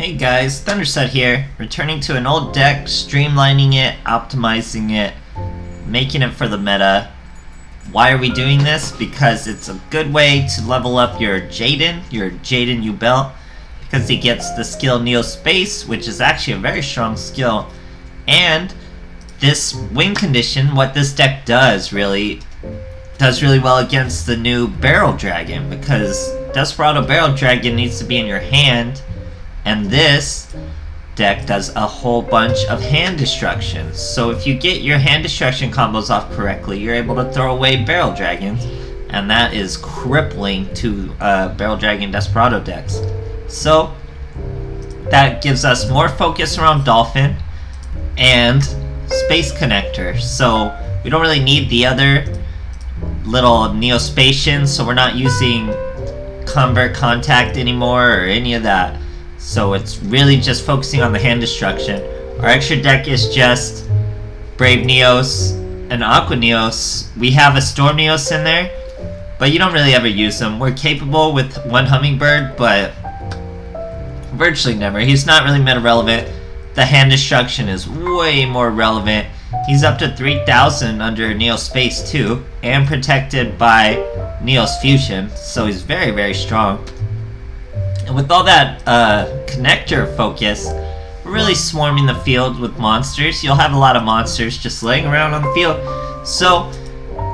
Hey guys, Thunderset here, returning to an old deck, streamlining it, optimizing it, making it for the meta. Why are we doing this? Because it's a good way to level up your Jaden Yubel, because he gets the skill Neo Space, which is actually a very strong skill, and this win condition, what this deck does really well against the new Barrel Dragon, because Desperado Barrel Dragon needs to be in your hand, and this deck does a whole bunch of hand destruction. So if you get your hand destruction combos off correctly, you're able to throw away Barrel Dragons, and that is crippling to Barrel Dragon Desperado decks. So that gives us more focus around Dolphin and Space Connector. So we don't really need the other little Neospatians, so we're not using Convert Contact anymore or any of that. So it's really just focusing on the hand destruction. Our extra deck is just Brave Neos and Aqua Neos. We have a Storm Neos in there, but you don't really ever use them. We're capable with one Hummingbird, but virtually never. He's not really meta relevant. The hand destruction is way more relevant. He's up to 3,000 under Neo Space too, and protected by Neo's Fusion, so he's very, very strong. And with all that connector focus, we're really swarming the field with monsters. You'll have a lot of monsters just laying around on the field. So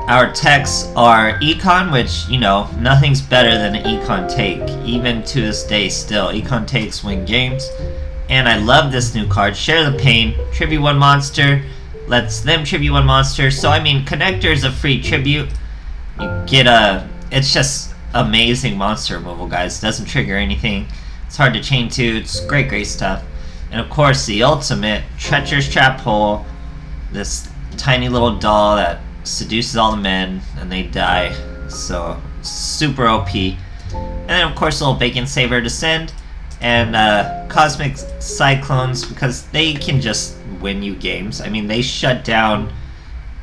our techs are Econ, which, you know, nothing's better than an Econ take. Even to this day still, Econ takes win games. And I love this new card, Share the Pain. Tribute one monster, lets them tribute one monster. So I mean, Connector is a free tribute. You get it's just amazing monster removal, guys. Doesn't trigger anything. It's hard to chain to. It's great stuff. And of course, the ultimate, Treacherous Trap Hole. This tiny little doll that seduces all the men and they die. So super OP. And then of course, a little Bacon Saver to send. And Cosmic Cyclones, because they can just win you games. I mean, they shut down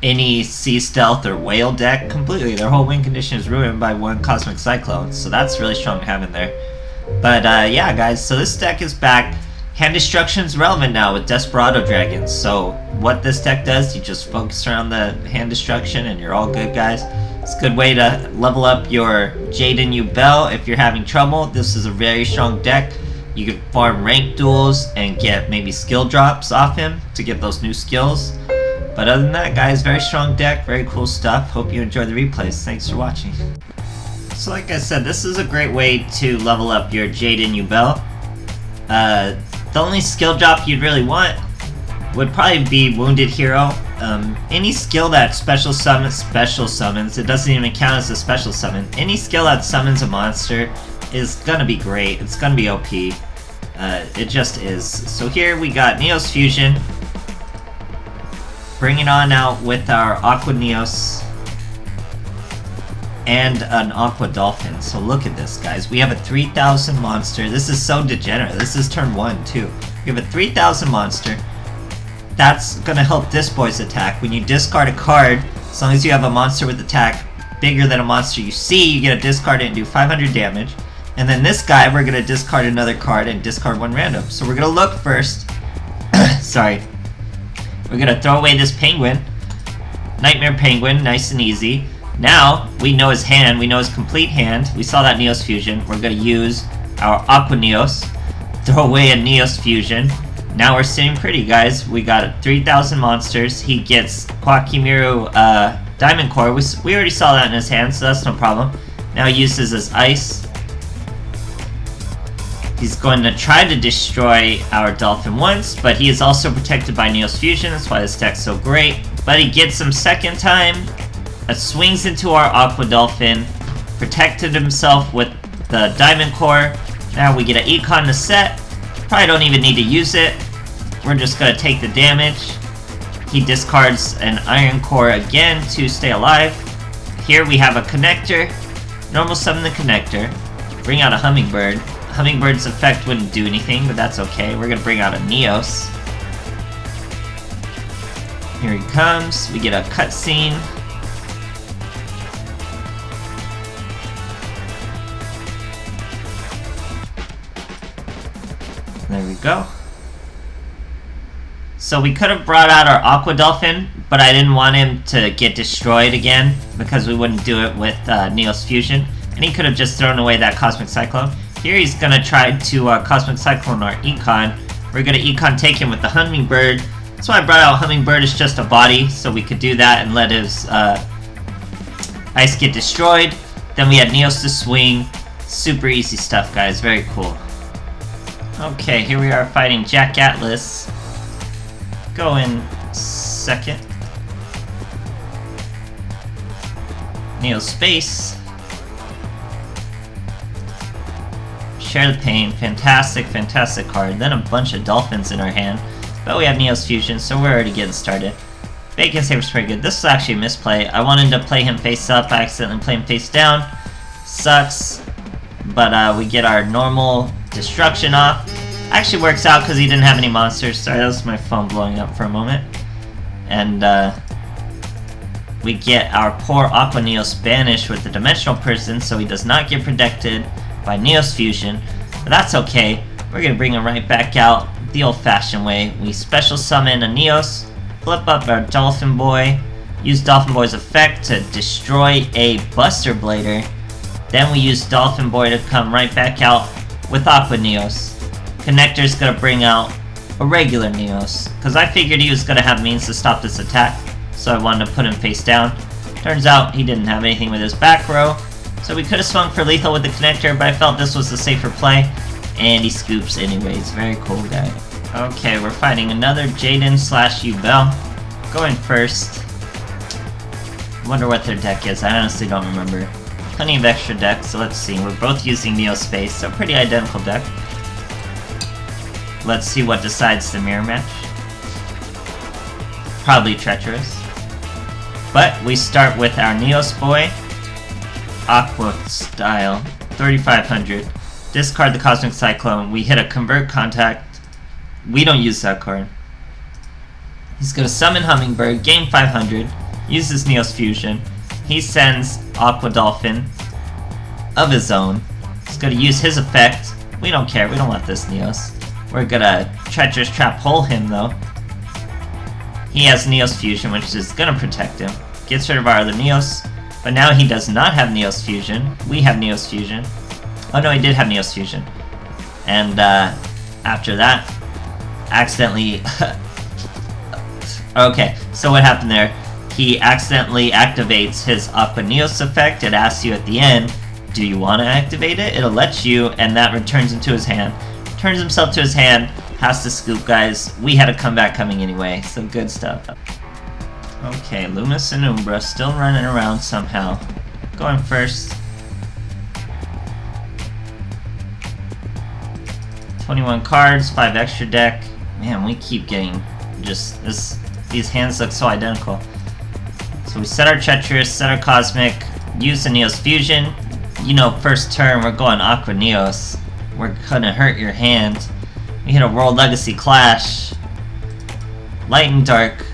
any Sea Stealth or Whale deck completely. Their whole win condition is ruined by one Cosmic Cyclone, so that's really strong to have in there. But yeah, guys, so this deck is back. Hand destruction is relevant now with Desperado Dragons. So what this deck does, you just focus around the hand destruction and you're all good, guys. It's a good way to level up your Jaden Yubel if you're having trouble. This is a very strong deck. You can farm ranked duels and get maybe skill drops off him to get those new skills. But other than that, guys, very strong deck, very cool stuff. Hope you enjoy the replays. Thanks for watching. So like I said, this is a great way to level up your Jaden Yubel. The only skill drop you'd really want would probably be Wounded Hero. Any skill that special summons, it doesn't even count as a special summon. Any skill that summons a monster is gonna be great. It's gonna be OP. It just is. So here we got Neo's Fusion. Bring it on out with our Aqua Neos and an Aqua Dolphin. So look at this, guys. We have a 3,000 monster. This is so degenerate. This is turn 1 too. We have a 3,000 monster. That's gonna help this boy's attack. When you discard a card, as long as you have a monster with attack bigger than a monster you see, you get to discard it and do 500 damage. And then this guy, we're gonna discard another card and discard one random. So we're gonna look first. Sorry. We're gonna throw away this penguin. Nightmare Penguin, nice and easy. Now, we know his hand, we know his complete hand. We saw that Neos Fusion. We're gonna use our Aqua Neos. Throw away a Neos Fusion. Now we're sitting pretty, guys. We got 3,000 monsters. He gets Kwakimiru Diamond Core. We already saw that in his hand, so that's no problem. Now he uses his Ice. He's going to try to destroy our Dolphin once, but he is also protected by Neo's Fusion. That's why this deck's so great. But he gets him second time. Swings into our Aqua Dolphin. Protected himself with the Diamond Core. Now we get an Econ to set. Probably don't even need to use it. We're just going to take the damage. He discards an Iron Core again to stay alive. Here we have a Connector. Normal summon the Connector. Bring out a Hummingbird. Hummingbird's effect wouldn't do anything, but that's okay. We're gonna bring out a Neos. Here he comes. We get a cutscene. There we go. So we could have brought out our Aqua Dolphin, but I didn't want him to get destroyed again because we wouldn't do it with Neos Fusion. And he could have just thrown away that Cosmic Cyclone. Here he's going to try to Cosmic Cyclone our Econ. We're going to Econ take him with the Hummingbird. That's why I brought out Hummingbird as just a body, so we could do that and let his Ice get destroyed. Then we had Neos to swing. Super easy stuff, guys. Very cool. Okay, here we are fighting Jack Atlas. Go in second. Neos Space. Share the Pain. Fantastic, fantastic card. Then a bunch of Dolphins in our hand. But we have Neos Fusion, so we're already getting started. Bacon Saber's pretty good. This is actually a misplay. I wanted to play him face up. I accidentally played him face down. Sucks. But we get our normal destruction off. Actually works out because he didn't have any monsters. Sorry, that was my phone blowing up for a moment. And we get our poor Aqua Neos banished with the Dimensional Prison, so he does not get protected by Neos Fusion. But that's okay. We're going to bring him right back out the old-fashioned way. We special summon a Neos, flip up our Dolphin Boy, use Dolphin Boy's effect to destroy a Buster Blader. Then we use Dolphin Boy to come right back out with Aqua Neos. Connector's gonna bring out a regular Neos, because I figured he was gonna have means to stop this attack, so I wanted to put him face down. Turns out he didn't have anything with his back row, so we could have swung for lethal with the Connector, but I felt this was the safer play, and he scoops anyways. Very cool guy. Okay, we're fighting another Jaden slash Yubel. Going first. Wonder what their deck is, I honestly don't remember. Plenty of extra decks, so let's see. We're both using Neo Space, so pretty identical deck. Let's see what decides the mirror match. Probably Treacherous. But we start with our Neos Boy. Aqua style. 3500. Discard the Cosmic Cyclone. We hit a Convert Contact. We don't use that card. He's gonna summon Hummingbird, gain 500, uses Neos Fusion. He sends Aqua Dolphin of his own. He's gonna use his effect. We don't care, we don't want this Neos. We're gonna Treacherous Trap Hole him though. He has Neos Fusion, which is gonna protect him. Gets rid of our other Neos, but now he does not have Neos Fusion. We have Neos Fusion. Oh no, he did have Neos Fusion. And after that, accidentally... okay, so what happened there? He accidentally activates his Aqua Neos effect. It asks you at the end, do you want to activate it? It'll let you, and that returns him to his hand. Turns himself to his hand, has to scoop, guys. We had a comeback coming anyway, so good stuff. Okay, Loomis and Umbra still running around somehow. Going first. 21 cards, 5 extra deck. Man, we keep getting just these hands look so identical. So we set our Treacherous, set our Cosmic, use the Neos Fusion. You know, first turn we're going Aqua Neos. We're gonna hurt your hand. We hit a World Legacy Clash. Light and Dark.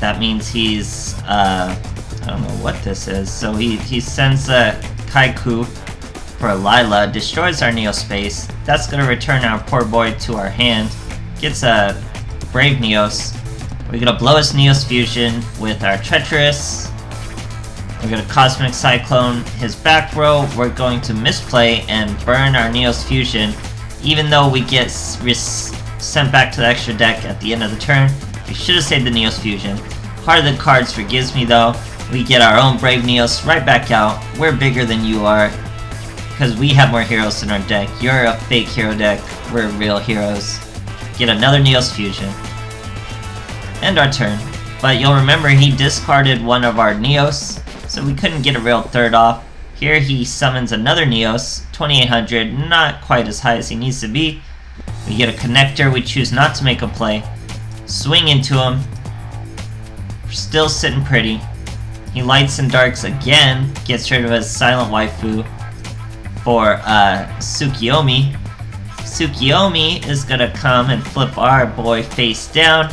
That means he's, I don't know what this is. So he sends a Kaiku for a Lila, destroys our Neo Space. That's gonna return our poor boy to our hand. Gets a Brave Neos. We're gonna blow his Neos Fusion with our Treacherous. We're gonna Cosmic Cyclone his back row. We're going to misplay and burn our Neos Fusion. Even though we get sent back to the extra deck at the end of the turn, we should have saved the Neos Fusion. Heart of the Cards forgives me though. We get our own Brave Neos right back out. We're bigger than you are, because we have more heroes in our deck. You're a fake hero deck. We're real heroes. Get another Neos Fusion. End our turn. But you'll remember he discarded one of our Neos, so we couldn't get a real third off. Here he summons another Neos, 2800, not quite as high as he needs to be. We get a Connector, we choose not to make a play. Swing into him. We're still sitting pretty. He lights and darks again, gets rid of his Silent Waifu for Tsukiyomi. Tsukiyomi is gonna come and flip our boy face down.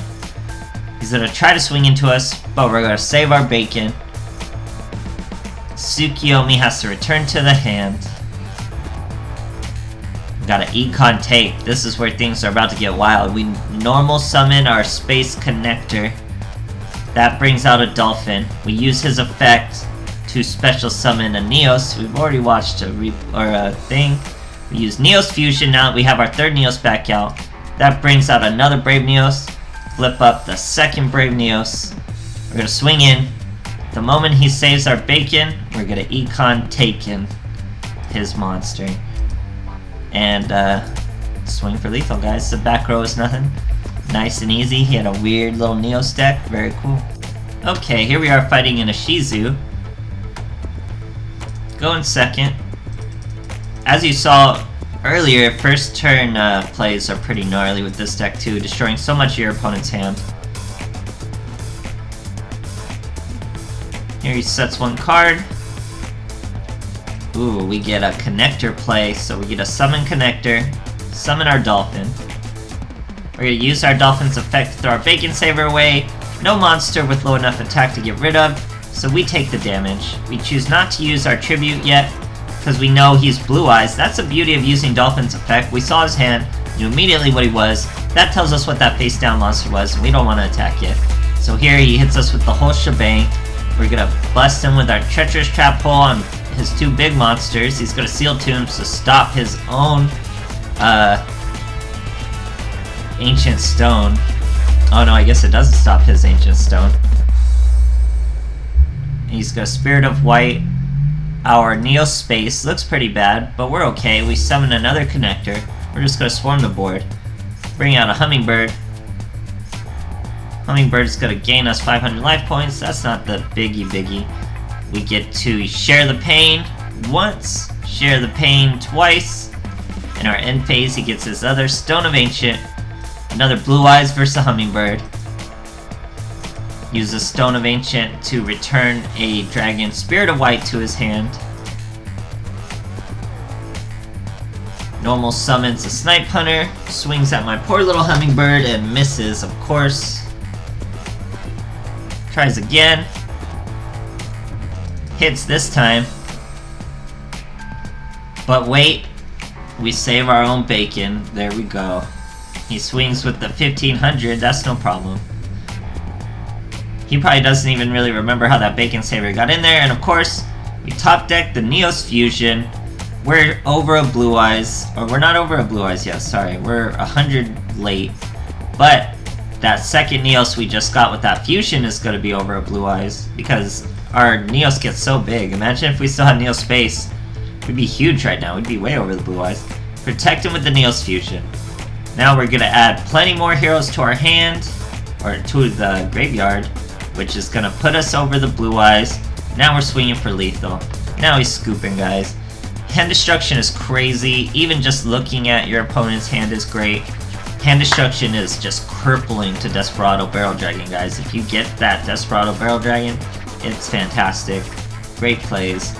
He's gonna try to swing into us, but we're gonna save our bacon. Tsukiyomi has to return to the hand. Got an Econ Take. This is where things are about to get wild. We normal summon our Space Connector. That brings out a Dolphin. We use his effect to special summon a Neos. We've already watched a thing. We use Neos Fusion now that we have our third Neos back out. That brings out another Brave Neos. Flip up the second Brave Neos. We're gonna swing in. The moment he saves our bacon, we're gonna Econ Taken his monster. And swing for lethal, guys. The back row is nothing. Nice and easy. He had a weird little Neos deck. Very cool. Okay, here we are fighting in a Shizu. Going second. As you saw earlier, first turn plays are pretty gnarly with this deck too, destroying so much of your opponent's hand. Here he sets one card. Ooh, we get a connector play, so we get a summon connector, summon our Dolphin. We're gonna use our Dolphin's effect to throw our Bacon Saver away. No monster with low enough attack to get rid of, so we take the damage. We choose not to use our Tribute yet, because we know he's Blue Eyes. That's the beauty of using Dolphin's effect. We saw his hand, knew immediately what he was. That tells us what that face down monster was, and we don't want to attack it. So here he hits us with the whole shebang. We're gonna bust him with our Treacherous Trap Hole on his two big monsters. He's gonna Seal Tombs to stop his own Ancient Stone. Oh no, I guess it doesn't stop his Ancient Stone. He's gonna Spirit of White. Our Neo Space looks pretty bad, but we're okay. We summon another connector. We're just gonna swarm the board. Bring out a Hummingbird. Hummingbird's gonna gain us 500 life points. That's not the biggie. We get to share the pain once, share the pain twice. In our end phase, he gets his other Stone of Ancient. Another Blue Eyes versus a Hummingbird. Use a Stone of Ancient to return a Dragon Spirit of White to his hand. Normal summons a Snipe Hunter, swings at my poor little Hummingbird and misses, of course. Tries again. Hits this time. But wait, we save our own bacon. There we go. He swings with the 1500, that's no problem. He probably doesn't even really remember how that Bacon Saver got in there, and of course, we top deck the Neos Fusion. We're over a Blue Eyes, or we're not over a Blue Eyes yet, sorry, we're 100 late. But that second Neos we just got with that Fusion is going to be over a Blue Eyes, because our Neos gets so big. Imagine if we still had Neos Space, we'd be huge right now, we'd be way over the Blue Eyes. Protect him with the Neos Fusion. Now we're going to add plenty more heroes to our hand, or to the graveyard, which is gonna put us over the Blue Eyes. Now we're swinging for lethal. Now he's scooping, guys. Hand destruction is crazy. Even just looking at your opponent's hand is great. Hand destruction is just crippling to Desperado Barrel Dragon, guys. If you get that Desperado Barrel Dragon, it's fantastic. Great plays.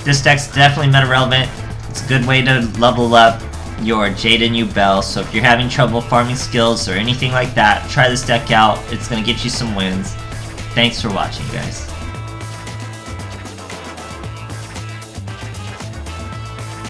This deck's definitely meta relevant. It's a good way to level up your Jaden Yubel, so if you're having trouble farming skills or anything like that, try this deck out. It's gonna get you some wins. Thanks for watching, guys.